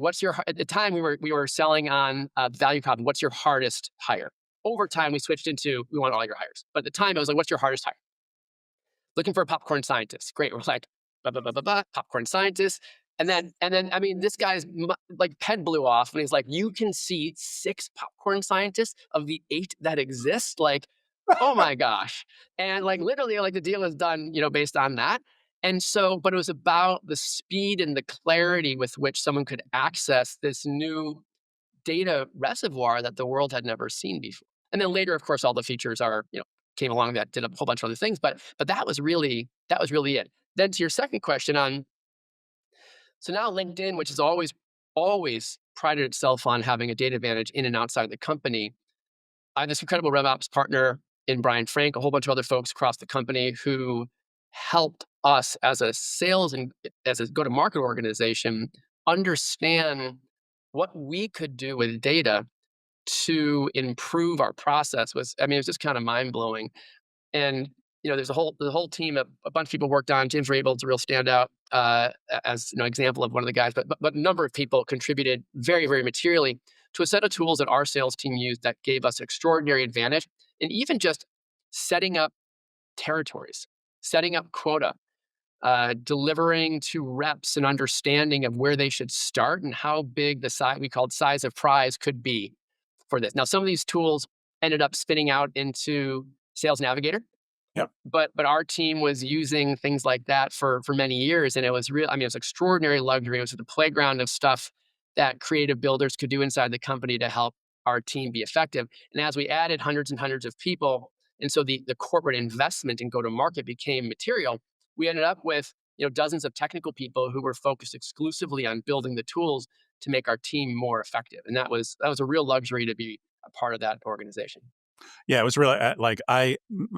Speaker 2: at the time we were selling on value copy, what's your hardest hire? Over time, we switched into, we want all your hires. But at the time, it was like, what's your hardest hire? Looking for a popcorn scientist. Great. We're like, blah, blah, blah, blah, blah, popcorn scientist. And then, I mean, this guy's like pen blew off, and he's like, you can see 6 popcorn scientists of the 8 that exist. Like, oh my gosh. And like, literally, like, the deal is done, based on that. And so, but it was about the speed and the clarity with which someone could access this new data reservoir that the world had never seen before. And then later, of course, all the features came along that did a whole bunch of other things. But that was really it. Then to your second question on, so now LinkedIn, which has always prided itself on having a data advantage in and outside the company, I have this incredible RevOps partner in Brian Frank, a whole bunch of other folks across the company who helped us as a sales and as a go-to-market organization understand what we could do with data to improve our process. It was just kind of mind-blowing. And there's the whole team, a bunch of people worked on. James Rabel's a real standout as example of one of the guys, but a number of people contributed very, very materially to a set of tools that our sales team used that gave us extraordinary advantage. And even just setting up territories, setting up quota, delivering to reps an understanding of where they should start and how big the size, we called size of prize, could be for this. Now, some of these tools ended up spinning out into Sales Navigator.
Speaker 1: Yep.
Speaker 2: But our team was using things like that for many years. And it was real. I mean, it was extraordinary luxury. It was the playground of stuff that creative builders could do inside the company to help our team be effective. And as we added hundreds and hundreds of people, and so the corporate investment in go-to-market became material, we ended up with dozens of technical people who were focused exclusively on building the tools to make our team more effective. And that was a real luxury to be a part of that organization.
Speaker 1: Yeah, it was really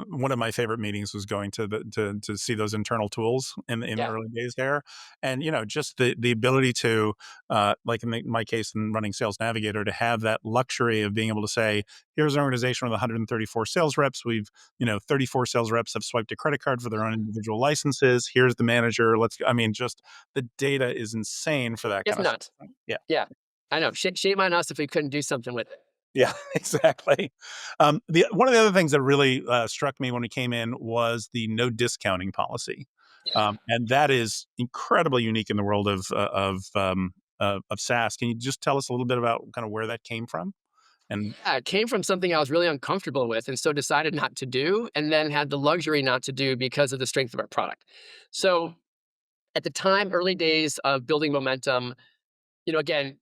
Speaker 1: one of my favorite meetings was going to see those internal tools in the
Speaker 2: Yeah.
Speaker 1: early days there, and just the ability to like in my case in running Sales Navigator, to have that luxury of being able to say, here's an organization with 134 sales reps. We've 34 sales reps have swiped a credit card for their own individual licenses. Here's the manager. Just the data is insane for that
Speaker 2: It's
Speaker 1: kind of
Speaker 2: nuts.
Speaker 1: stuff. Yeah.
Speaker 2: Yeah. I know. Shame on us if we couldn't do something with it.
Speaker 1: Yeah, exactly. One of the other things that really struck me when we came in was the no discounting policy,
Speaker 2: Yeah.
Speaker 1: and that is incredibly unique in the world of of SaaS. Can you just tell us a little bit about kind of where that came from? And
Speaker 2: Yeah, it came from something I was really uncomfortable with, and so decided not to do, and then had the luxury not to do because of the strength of our product. So at the time, early days of building momentum, again,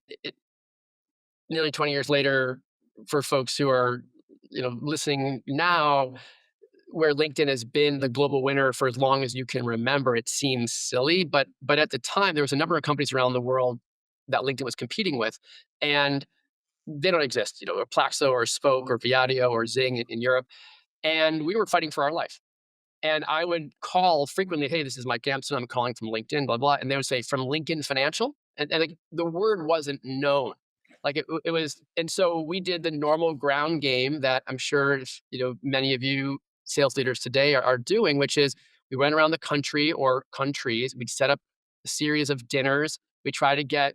Speaker 2: nearly 20 years later, for folks who are, listening now, where LinkedIn has been the global winner for as long as you can remember, it seems silly, but at the time, there was a number of companies around the world that LinkedIn was competing with, and they don't exist. Or Plaxo or Spoke or Viadio or Zing in Europe, and we were fighting for our life. And I would call frequently, "Hey, this is Mike Gampson. I'm calling from LinkedIn, blah, blah." And they would say, "From Lincoln Financial." And like, the word wasn't known. Like it was. And so we did the normal ground game that I'm sure, many of you sales leaders today are doing, which is we went around the country or countries. We'd set up a series of dinners. We try to get,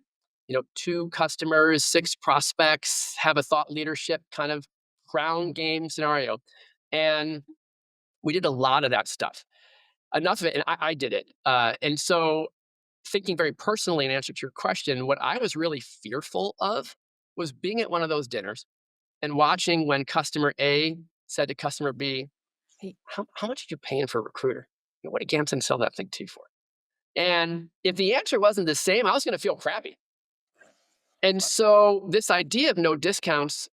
Speaker 2: two customers, six prospects, have a thought leadership kind of ground game scenario. And we did a lot of that stuff. Enough of it, and I did it. And so, thinking very personally in answer to your question, what I was really fearful of was being at one of those dinners and watching when customer A said to customer B, "Hey, how much are you paying for a recruiter? What did Gamson sell that thing to you for?" And if the answer wasn't the same, I was going to feel crappy. And so, this idea of no discounts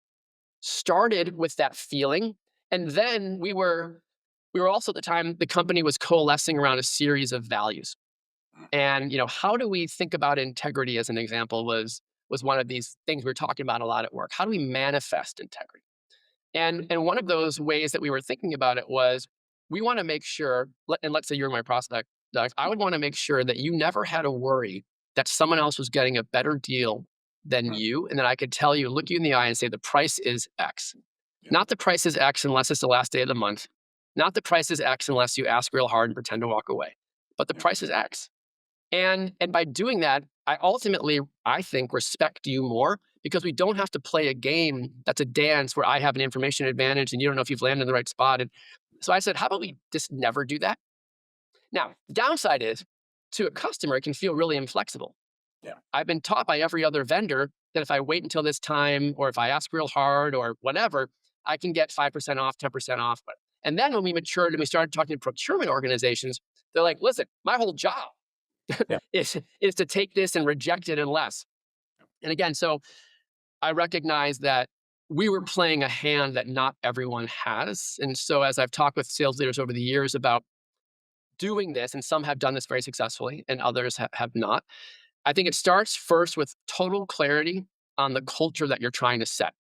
Speaker 2: started with that feeling. And then we were also at the time, the company was coalescing around a series of values. And, how do we think about integrity as an example was one of these things we were talking about a lot at work. How do we manifest integrity? And one of those ways that we were thinking about it was we want to make sure, and let's say you're my prospect, Doug, I would want to make sure that you never had to worry that someone else was getting a better deal than you. And then I could tell you, look you in the eye and say, the price is X. Not the price is X unless it's the last day of the month. Not the price is X unless you ask real hard and pretend to walk away. But the price is X. And by doing that, I ultimately, I think, respect you more because we don't have to play a game that's a dance where I have an information advantage and you don't know if you've landed in the right spot. And so I said, how about we just never do that? Now, the downside is to a customer, it can feel really inflexible.
Speaker 1: Yeah.
Speaker 2: I've been taught by every other vendor that if I wait until this time or if I ask real hard or whatever, I can get 5% off, 10% off. And then when we matured and we started talking to procurement organizations, they're like, listen, my whole job
Speaker 1: Yeah.
Speaker 2: is to take this and reject it unless. And again, so I recognize that we were playing a hand that not everyone has. And so as I've talked with sales leaders over the years about doing this, and some have done this very successfully and others have not, I think it starts first with total clarity on the culture that you're trying to set.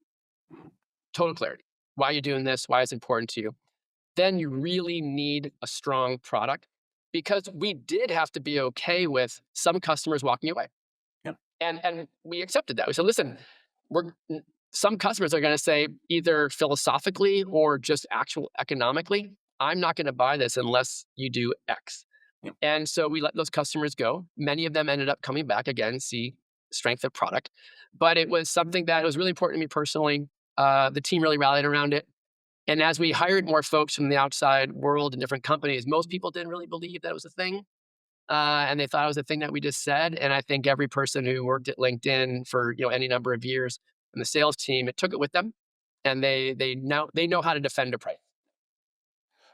Speaker 2: Total clarity. Why you're doing this, why it's important to you. Then you really need a strong product because we did have to be okay with some customers walking away.
Speaker 1: Yeah.
Speaker 2: And we accepted that. We said, listen, we're some customers are going to say either philosophically or just actual economically, I'm not going to buy this unless you do X.
Speaker 1: Yeah.
Speaker 2: And so we let those customers go. Many of them ended up coming back again, see strength of product. But it was something that was really important to me personally. The team really rallied around it. And as we hired more folks from the outside world and different companies, most people didn't really believe that was a thing. And they thought it was a thing that we just said. And I think every person who worked at LinkedIn for any number of years in the sales team, it took it with them, and they know how to defend a price.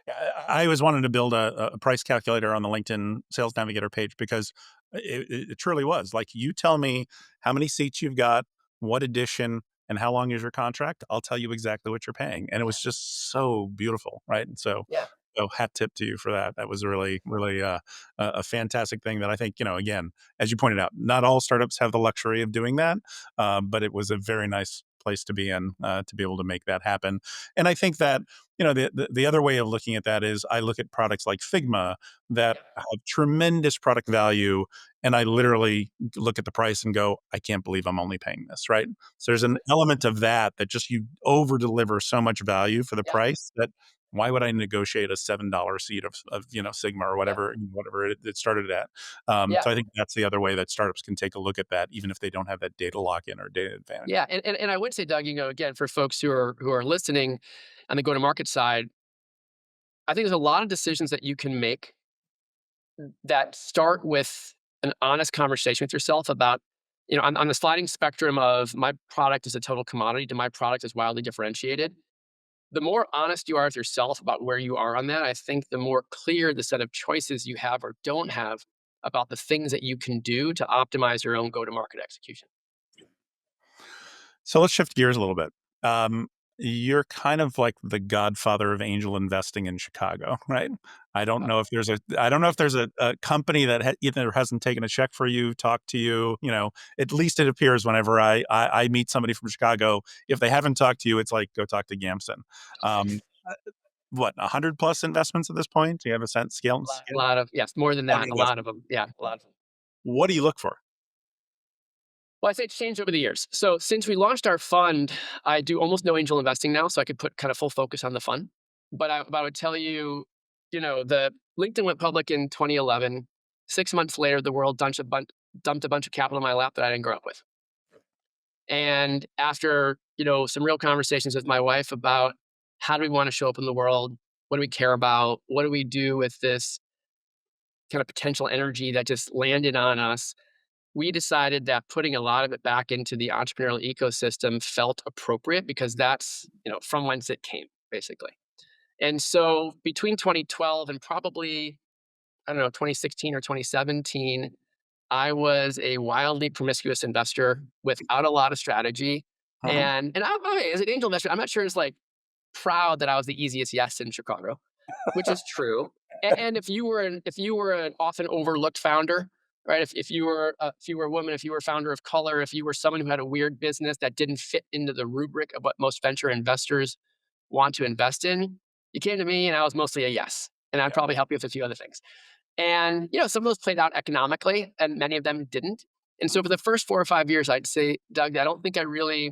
Speaker 1: Yeah, I always wanted to build a price calculator on the LinkedIn Sales Navigator page because it truly was like you tell me how many seats you've got, what edition, and how long is your contract. I'll tell you exactly what you're paying, and it
Speaker 2: Yeah,
Speaker 1: was just so beautiful, right? And
Speaker 2: yeah,
Speaker 1: so hat tip to you for that. That was really, really a fantastic thing that I think, again, as you pointed out, not all startups have the luxury of doing that, but it was a very nice place to be in to be able to make that happen. And I think that, the other way of looking at that is I look at products like Figma that
Speaker 2: yeah,
Speaker 1: have tremendous product value. And I literally look at the price and go, I can't believe I'm only paying this, right? So there's an element of that just you over deliver so much value for the
Speaker 2: yeah,
Speaker 1: price that why would I negotiate a $7 seat of Sigma or
Speaker 2: yeah,
Speaker 1: whatever it started at?
Speaker 2: yeah.
Speaker 1: So I think that's the other way that startups can take a look at that, even if they don't have that data lock in or data advantage.
Speaker 2: Yeah, and I would say, Doug, again, for folks who are listening on the go-to-market side, I think there's a lot of decisions that you can make that start with an honest conversation with yourself about On the sliding spectrum of my product is a total commodity to my product is wildly differentiated, the more honest you are with yourself about where you are on that, I think the more clear the set of choices you have or don't have about the things that you can do to optimize your own go-to-market execution.
Speaker 1: So let's shift gears a little bit. Um, you're kind of like the godfather of angel investing in Chicago, right? I don't know if there's a company that either hasn't taken a check for you, talked to you. At least it appears whenever I meet somebody from Chicago, if they haven't talked to you, it's like go talk to Gamson. Uh, what 100 plus investments at this point? Do you have a sense scale?
Speaker 2: A lot of yes, more than
Speaker 1: A lot of
Speaker 2: that, a lot of
Speaker 1: investments.
Speaker 2: them. Yeah, a lot of them.
Speaker 1: What do you look for?
Speaker 2: Well, I say it's changed over the years. So since we launched our fund, I do almost no angel investing now, so I could put kind of full focus on the fund. But I would tell you, the LinkedIn went public in 2011. 6 months later, the world dumped a bunch of capital in my lap that I didn't grow up with. And after some real conversations with my wife about how do we want to show up in the world, what do we care about, what do we do with this kind of potential energy that just landed on us, we decided that putting a lot of it back into the entrepreneurial ecosystem felt appropriate because that's from whence it came basically. And so between 2012 and probably I don't know 2016 or 2017, I was a wildly promiscuous investor without a lot of strategy.
Speaker 1: Uh-huh.
Speaker 2: And as an angel investor, I'm not sure it's like proud that I was the easiest yes in Chicago, which is true. And if you were an often overlooked founder, right? If you were a woman, if you were a founder of color, if you were someone who had a weird business that didn't fit into the rubric of what most venture investors want to invest in, you came to me and I was mostly a yes. And I'd probably help you with a few other things. And some of those played out economically, and many of them didn't. And so for the first 4 or 5 years, I'd say, Doug, I don't think I really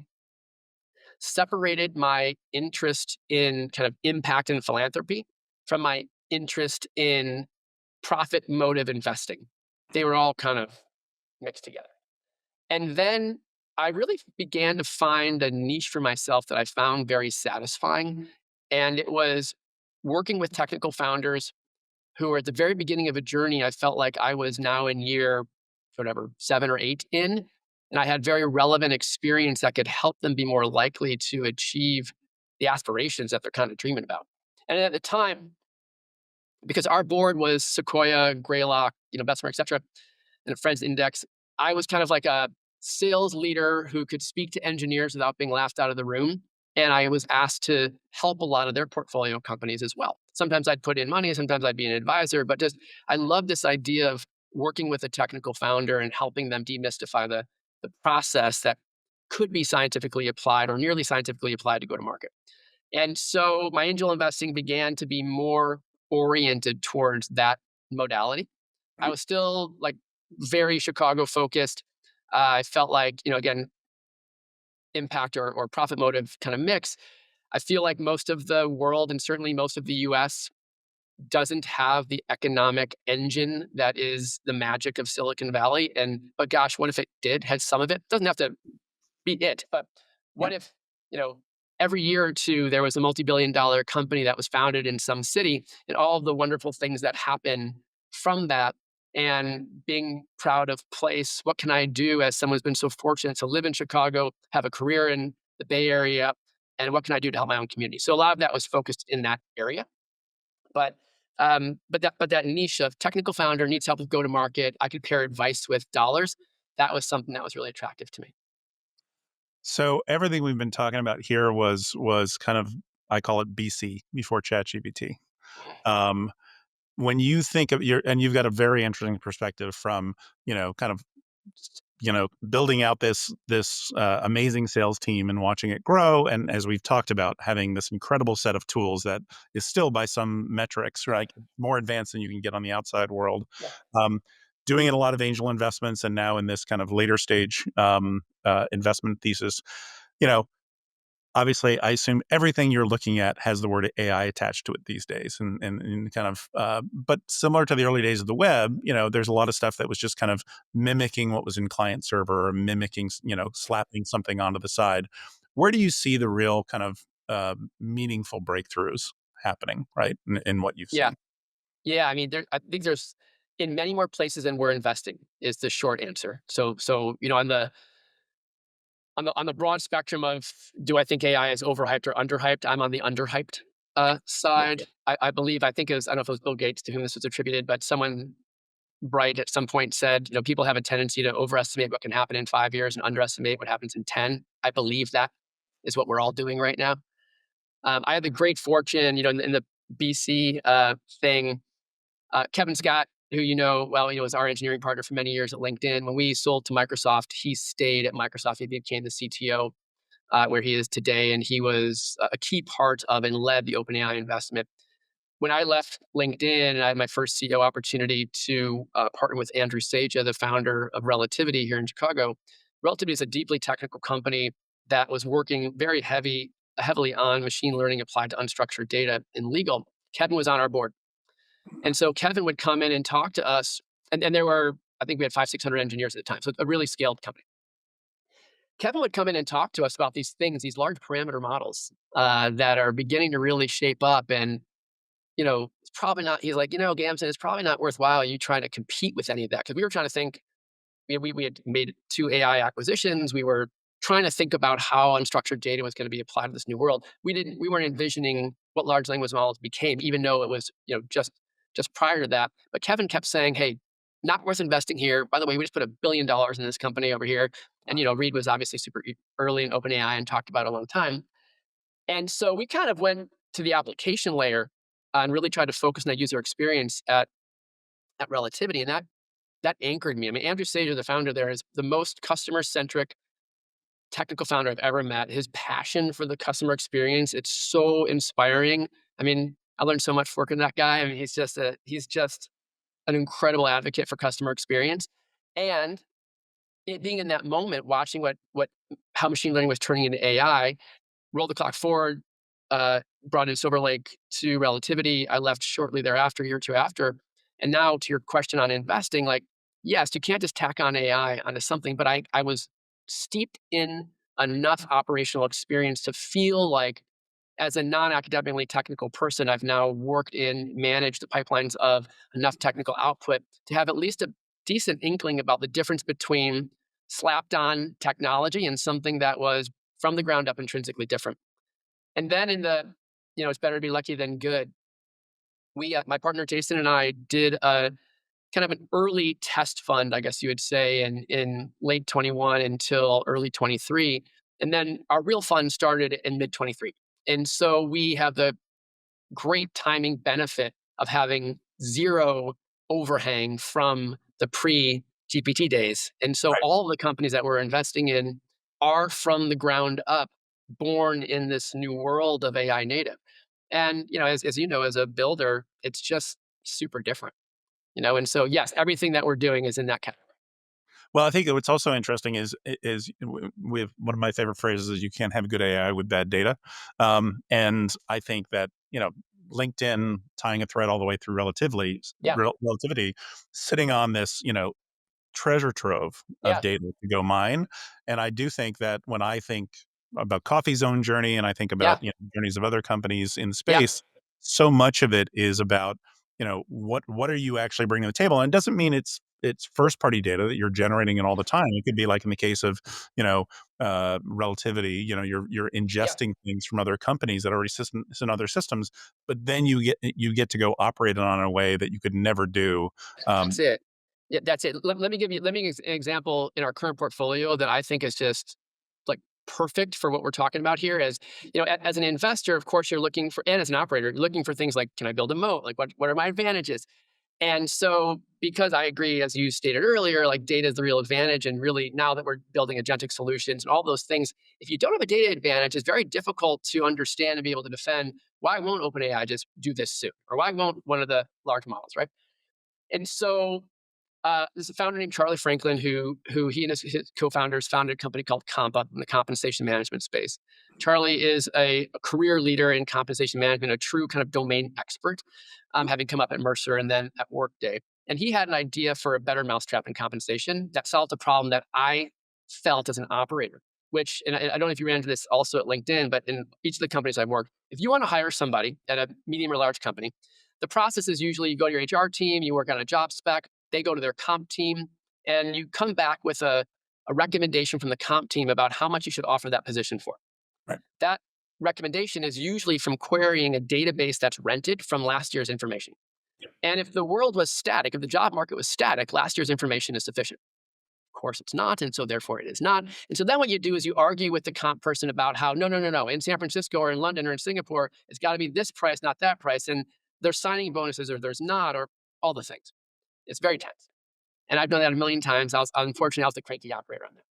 Speaker 2: separated my interest in kind of impact and philanthropy from my interest in profit motive investing. They were all kind of mixed together. And then I really began to find a niche for myself that I found very satisfying. And it was working with technical founders who were at the very beginning of a journey. I felt like I was now in year, whatever, 7 or 8 in. And I had very relevant experience that could help them be more likely to achieve the aspirations that they're kind of dreaming about. And at the time, because our board was Sequoia, Greylock, Bessemer, et cetera, and a Friends Index, I was kind of like a sales leader who could speak to engineers without being laughed out of the room. And I was asked to help a lot of their portfolio companies as well. Sometimes I'd put in money, sometimes I'd be an advisor, but just I love this idea of working with a technical founder and helping them demystify the process that could be scientifically applied or nearly scientifically applied to go to market. And so my angel investing began to be more oriented towards that modality. I was still like very Chicago focused. I felt like, again, impact or profit motive kind of mix. I feel like most of the world and certainly most of the US doesn't have the economic engine that is the magic of Silicon Valley. But gosh, what if it did, had some of it? Doesn't have to be it, but
Speaker 1: Yeah.
Speaker 2: what if, you know, every year or two there was a multi-billion-dollar company that was founded in some city and all of the wonderful things that happen from that and being proud of place. What can I do as someone who's been so fortunate to live in Chicago, have a career in the Bay Area, and what can I do to help my own community? So a lot of that was focused in that area. But but that niche of technical founder needs help with go to market. I could pair advice with dollars. That was something that was really attractive to me.
Speaker 1: So everything we've been talking about here was kind of, I call it BC, before ChatGPT. Um, when you think of and you've got a very interesting perspective from, kind of, building out this amazing sales team and watching it grow, and as we've talked about, having this incredible set of tools that is still by some metrics, right, more advanced than you can get on the outside world.
Speaker 2: Yeah.
Speaker 1: Um, doing in a lot of angel investments, and now in this kind of later stage investment thesis, you know, obviously, I assume everything you're looking at has the word AI attached to it these days, and kind of, but similar to the early days of the web, there's a lot of stuff that was just kind of mimicking what was in client server, or mimicking, slapping something onto the side. Where do you see the real kind of meaningful breakthroughs happening, right, in what you've
Speaker 2: Yeah.
Speaker 1: seen?
Speaker 2: Yeah, I mean, I think there's in many more places than we're investing is the short answer. So on the broad spectrum of, do I think AI is overhyped or underhyped? I'm on the underhyped side. I think it was, I don't know if it was Bill Gates to whom this was attributed, but someone bright at some point said, people have a tendency to overestimate what can happen in 5 years and underestimate what happens in 10. I believe that is what we're all doing right now. I had the great fortune, in the BC thing, Kevin Scott, who well, was our engineering partner for many years at LinkedIn. When we sold to Microsoft, he stayed at Microsoft. He became the CTO, where he is today, and he was a key part of and led the OpenAI investment. When I left LinkedIn and I had my first CEO opportunity to partner with Andrew Seja, the founder of Relativity here in Chicago. Relativity is a deeply technical company that was working heavily on machine learning applied to unstructured data in legal. Kevin was on our board. And so Kevin would come in and talk to us. And there were, I think we had 600 engineers at the time. So a really scaled company. Kevin would come in and talk to us about these things, these large parameter models that are beginning to really shape up. And it's probably not, he's like, Gamson, it's probably not worthwhile you trying to compete with any of that. Cause we were trying to think, we had made 2 AI acquisitions. We were trying to think about how unstructured data was going to be applied to this new world. We weren't envisioning what large language models became, even though it was, just prior to that. But Kevin kept saying, hey, not worth investing here. By the way, we just put $1 billion in this company over here. And, Reed was obviously super early in OpenAI and talked about it a long time. And so we kind of went to the application layer and really tried to focus on that user experience at Relativity. And that anchored me. I mean, Andrew Sager, the founder there, is the most customer-centric technical founder I've ever met. His passion for the customer experience, it's so inspiring. I mean, I learned so much working with that guy. I mean, he's just an incredible advocate for customer experience. And it being in that moment, watching how machine learning was turning into AI, roll the clock forward, brought in Silver Lake to Relativity. I left shortly thereafter, a year or two after. And now to your question on investing, like, yes, you can't just tack on AI onto something, but I was steeped in enough operational experience to feel like, as a non-academically technical person, I've now managed the pipelines of enough technical output to have at least a decent inkling about the difference between slapped on technology and something that was from the ground up intrinsically different. And then it's better to be lucky than good. My partner Jason and I did a kind of an early test fund, I guess you would say, in late 21 until early 23. And then our real fund started in mid 23. And so we have the great timing benefit of having zero overhang from the pre GPT days. And so
Speaker 1: Right.
Speaker 2: all of the companies that we're investing in are from the ground up, born in this new world of AI native. And, as you know, as a builder, it's just super different, and so, yes, everything that we're doing is in that category.
Speaker 1: Well, I think what's also interesting is with one of my favorite phrases is you can't have good AI with bad data, and I think that LinkedIn tying a thread all the way through
Speaker 2: Yeah,
Speaker 1: relativity, sitting on this treasure trove of
Speaker 2: yeah,
Speaker 1: data to go mine, and I do think that when I think about Coffee's own journey, and I think
Speaker 2: yeah,
Speaker 1: about journeys of other companies in
Speaker 2: yeah,
Speaker 1: space, so much of it is about what are you actually bringing to the table, and it doesn't mean it's first party data that you're generating it all the time. It could be like in the case of relativity. You're
Speaker 2: yeah.
Speaker 1: ingesting things from other companies that already systems in other systems, but then you get to go operate it on a way that you could never do.
Speaker 2: That's it. Yeah, that's it. Let me give an example in our current portfolio that I think is just like perfect for what we're talking about here. As an investor, of course, you're looking for, and as an operator, you're looking for things like, can I build a moat? Like, what are my advantages? And so, because I agree, as you stated earlier, like data is the real advantage. And really, now that we're building agentic solutions and all those things, if you don't have a data advantage, it's very difficult to understand and be able to defend, why won't OpenAI just do this soon? Or why won't one of the large models, right? And so, there's a founder named Charlie Franklin who he and his co-founders founded a company called Compa in the compensation management space. Charlie is a career leader in compensation management, a true kind of domain expert, having come up at Mercer and then at Workday. And he had an idea for a better mousetrap in compensation that solved a problem that I felt as an operator. Which, and I don't know if you ran into this also at LinkedIn, but in each of the companies I've worked, if you want to hire somebody at a medium or large company, The process is usually you go to your HR team, you work on a job spec, they go to their comp team, and you come back with a recommendation from the comp team about how much you should offer that position for.
Speaker 1: Right.
Speaker 2: That recommendation is usually from querying a database that's rented from last year's information. And if the world was static, if the job market was static, last year's information is sufficient. Of course, it's not. And so, therefore, it is not. And so, then what you do is you argue with the comp person about how, no, no, no, no, in San Francisco or in London or in Singapore, it's got to be this price, not that price. And there's signing bonuses or there's not, or all the things. It's very tense. And I've done that a million times. Unfortunately, I was the cranky operator on that.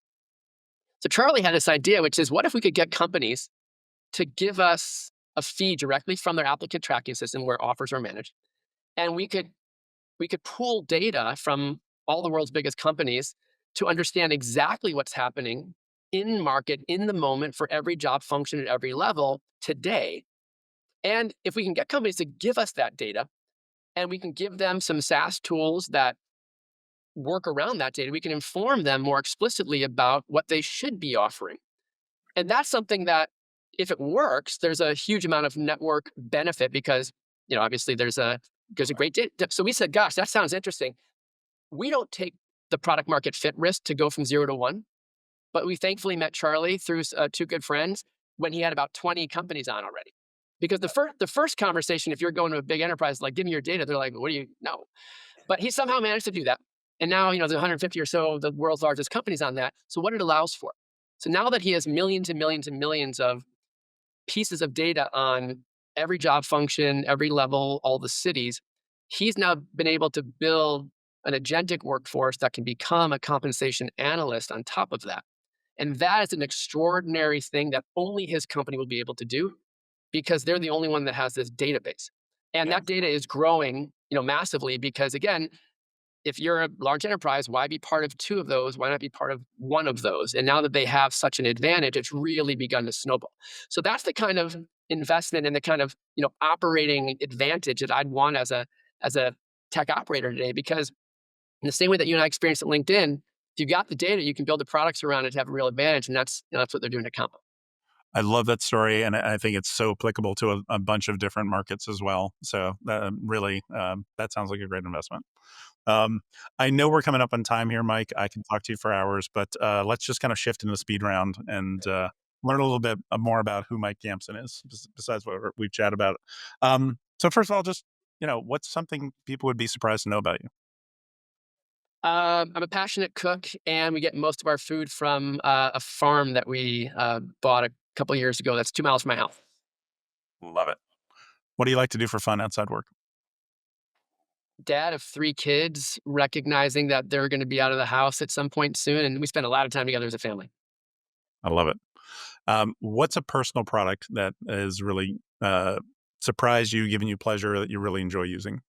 Speaker 2: So, Charlie had this idea, which is what if we could get companies to give us a fee directly from their applicant tracking system where offers are managed, and we could pool data from all the world's biggest companies to understand exactly what's happening in market in the moment for every job function at every level today. And if we can get companies to give us that data and we can give them some SaaS tools that work around that data, we can inform them more explicitly about what they should be offering. And that's something that, if it works, there's a huge amount of network benefit because, obviously there's a great data. So we said, gosh, that sounds interesting. We don't take the product market fit risk to go from 0 to 1, but we thankfully met Charlie through two good friends when he had about 20 companies on already. Because the first conversation, if you're going to a big enterprise, like, give me your data, they're like, what do you know? But he somehow managed to do that. And now, there's 150 or so of the world's largest companies on that. So what it allows for. So now that he has millions and millions and millions of pieces of data on every job function, every level, all the cities, he's now been able to build an agentic workforce that can become a compensation analyst on top of that. And that is an extraordinary thing that only his company will be able to do because they're the only one that has this database. And
Speaker 1: Yeah.
Speaker 2: that data is growing, massively because, again, if you're a large enterprise, why be part of two of those? Why not be part of one of those? And now that they have such an advantage, it's really begun to snowball. So that's the kind of investment and the kind of operating advantage that I'd want as a tech operator today. Because in the same way that you and I experienced at LinkedIn, if you've got the data, you can build the products around it to have a real advantage, and that's what they're doing at Compo.
Speaker 1: I love that story, and I think it's so applicable to a bunch of different markets as well. So really, that sounds like a great investment. Um, I know we're coming up on time here, Mike. I can talk to you for hours, but let's just kind of shift into the speed round and learn a little bit more about who Mike Gamson is, besides what we've chatted about. So first of all, just what's something people would be surprised to know about you?
Speaker 2: I'm a passionate cook, and we get most of our food from a farm that we bought a couple of years ago. That's 2 miles from my house.
Speaker 1: Love it. What do you like to do for fun outside work?
Speaker 2: Dad of 3 kids, recognizing that they're going to be out of the house at some point soon, and we spend a lot of time together as a family.
Speaker 1: I love it. What's a personal product that has really surprised you, given you pleasure that you really enjoy using?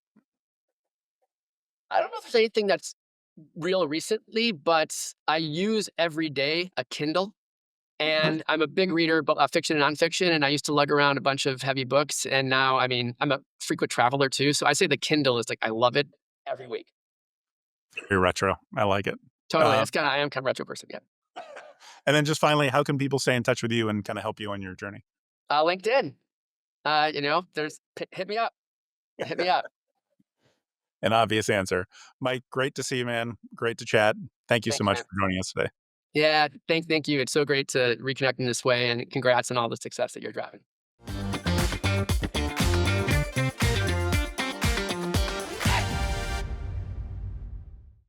Speaker 2: I don't know if there's anything that's real recently, but I use every day a Kindle. And I'm a big reader, but fiction and nonfiction. And I used to lug around a bunch of heavy books. And now, I mean, I'm a frequent traveler too. So I say the Kindle is like, I love it every week.
Speaker 1: Very retro. I like it.
Speaker 2: Totally.
Speaker 1: Uh,
Speaker 2: I am kind of retro person. Yeah.
Speaker 1: and then just finally, how can people stay in touch with you and kind of help you on your journey?
Speaker 2: LinkedIn. Hit me up. Hit me up.
Speaker 1: An obvious answer. Mike, great to see you, man. Great to chat. Thank you so
Speaker 2: Thanks,
Speaker 1: much
Speaker 2: man.
Speaker 1: for joining us today.
Speaker 2: Yeah. Thank you. It's so great to reconnect in this way. And congrats on all the success that you're driving.